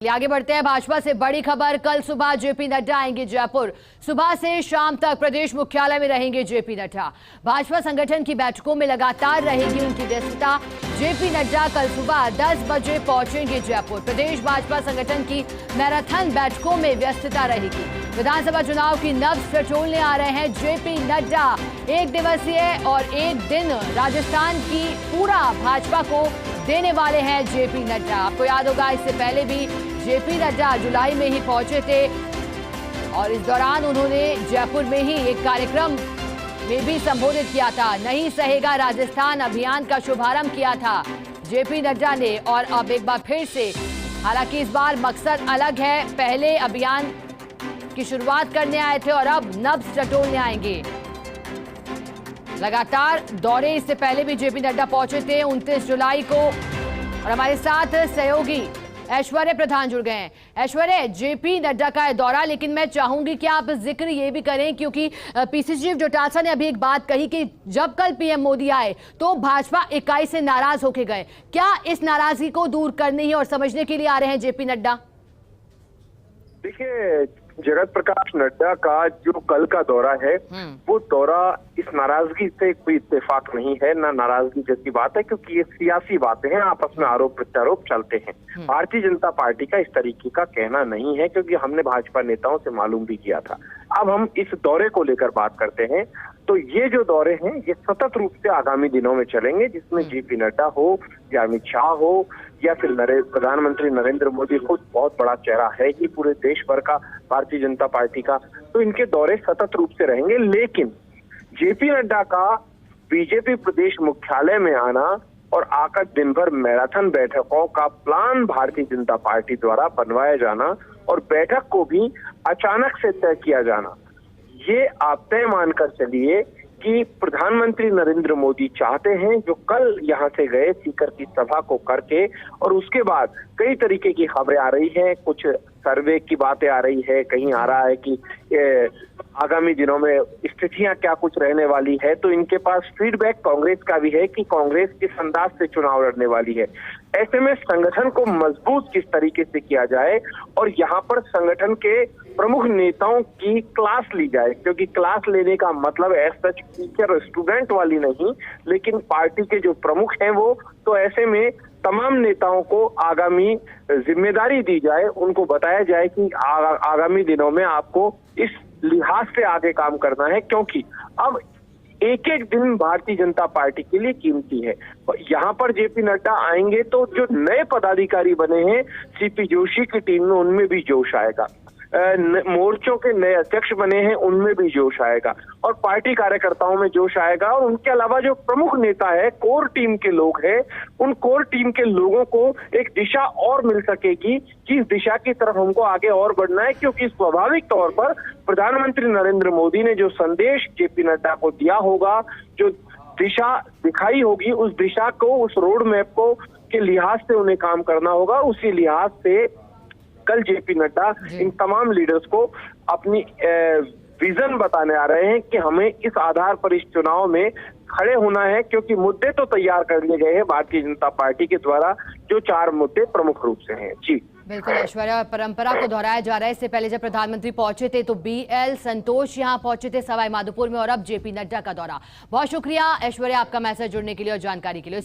आगे बढ़ते हैं। भाजपा से बड़ी खबर, कल सुबह जेपी नड्डा आएंगे जयपुर। सुबह से शाम तक प्रदेश मुख्यालय में रहेंगे जेपी नड्डा। भाजपा संगठन की बैठकों में लगातार रहेगी उनकी व्यस्तता। जेपी नड्डा कल सुबह 10 बजे पहुंचेंगे जयपुर। प्रदेश भाजपा संगठन की मैराथन बैठकों में व्यस्तता रहेगी। विधानसभा चुनाव की नब्ज टटोलने आ रहे हैं जेपी नड्डा। एक दिवसीय और एक दिन राजस्थान की पूरा भाजपा को देने वाले हैं जेपी नड्डा। आपको याद होगा, इससे पहले भी जेपी नड्डा जुलाई में ही पहुंचे थे और इस दौरान उन्होंने जयपुर में ही एक कार्यक्रम में भी संबोधित किया था। नहीं सहेगा राजस्थान अभियान का शुभारंभ किया था जेपी नड्डा ने। और अब एक बार फिर से, हालांकि इस बार मकसद अलग है। पहले अभियान की शुरुआत करने आए थे और अब नब्ज टटोलने आएंगे। लगातार दौरे इससे पहले भी जेपी नड्डा पहुंचे थे 29 जुलाई को। और हमारे साथ सहयोगी ऐश्वर्य प्रधान जुड़ गए हैं। ऐश्वर्य, जेपी नड्डा का दौरा, लेकिन मैं चाहूंगी कि आप जिक्र ये भी करें, क्योंकि पीसीसी चीफ डोटासरा ने अभी एक बात कही कि जब कल पीएम मोदी आए तो भाजपा इकाई से नाराज होके गए। क्या इस नाराजगी को दूर करने ही और समझने के लिए आ रहे हैं जेपी नड्डा? देखिए, जगत प्रकाश नड्डा का जो कल का दौरा है वो दौरा इस नाराजगी से कोई इत्तेफाक नहीं है, ना नाराजगी जैसी बात है, क्योंकि ये सियासी बातें हैं, आपस में आरोप प्रत्यारोप चलते हैं। भारतीय जनता पार्टी का इस तरीके का कहना नहीं है, क्योंकि हमने भाजपा नेताओं से मालूम भी किया था। अब हम इस दौरे को लेकर बात करते हैं, तो ये जो दौरे हैं ये सतत रूप से आगामी दिनों में चलेंगे, जिसमें जेपी नड्डा हो या अमित शाह हो या फिर प्रधानमंत्री नरेंद्र मोदी खुद बहुत बड़ा चेहरा है कि पूरे देश भर का भारतीय जनता पार्टी का, तो इनके दौरे सतत रूप से रहेंगे। लेकिन जेपी नड्डा का बीजेपी प्रदेश मुख्यालय में आना और आकर दिन भर मैराथन बैठकों का प्लान भारतीय जनता पार्टी द्वारा बनवाया जाना और बैठक को भी अचानक से तय किया जाना, ये आप तय मानकर चलिए कि प्रधानमंत्री नरेंद्र मोदी चाहते हैं, जो कल यहां से गए सीकर की सभा को करके, और उसके बाद कई तरीके की खबरें आ रही हैं, कुछ सर्वे की बातें आ रही है, कहीं आ रहा है कि आगामी दिनों में स्थितियां क्या कुछ रहने वाली है। तो इनके पास फीडबैक कांग्रेस का भी है कि कांग्रेस किस अंदाज से चुनाव लड़ने वाली है। ऐसे में संगठन को मजबूत किस तरीके से किया जाए और यहाँ पर संगठन के प्रमुख नेताओं की क्लास ली जाए, क्योंकि क्लास लेने का मतलब एज सच टीचर स्टूडेंट वाली नहीं, लेकिन पार्टी के जो प्रमुख हैं वो, तो ऐसे में तमाम नेताओं को आगामी जिम्मेदारी दी जाए, उनको बताया जाए कि आगामी दिनों में आपको इस लिहाज से आगे काम करना है, क्योंकि अब एक एक दिन भारतीय जनता पार्टी के लिए कीमती है। यहाँ पर जेपी नड्डा आएंगे तो जो नए पदाधिकारी बने हैं सीपी जोशी की टीम में, उनमें भी जोश आएगा। मोर्चों के नए अध्यक्ष बने हैं, उनमें भी जोश आएगा और पार्टी कार्यकर्ताओं में जोश आएगा। और उनके अलावा जो प्रमुख नेता है, कोर टीम के लोग हैं, उन कोर टीम के लोगों को एक दिशा और मिल सकेगी कि इस दिशा की तरफ हमको आगे और बढ़ना है, क्योंकि स्वाभाविक तौर पर प्रधानमंत्री नरेंद्र मोदी ने जो संदेश जेपी नड्डा को दिया होगा, जो दिशा दिखाई होगी, उस दिशा को, उस रोड मैप को के लिहाज से उन्हें काम करना होगा। उसी लिहाज से कल जेपी नड्डा इन तमाम लीडर्स को अपनी विजन बताने आ रहे हैं कि हमें इस आधार पर इस चुनाव में खड़े होना है, क्योंकि मुद्दे तो तैयार कर लिए गए हैं भारतीय जनता पार्टी के द्वारा, जो 4 मुद्दे प्रमुख रूप से हैं। जी बिल्कुल ऐश्वर्या, परंपरा को दोहराया जा रहा है। इससे पहले जब प्रधानमंत्री पहुंचे थे तो BL संतोष यहां पहुंचे थे सवाई माधोपुर में, और अब जेपी नड्डा का दौरा। बहुत शुक्रिया ऐश्वर्या आपका मैसेज जुड़ने के लिए और जानकारी के लिए।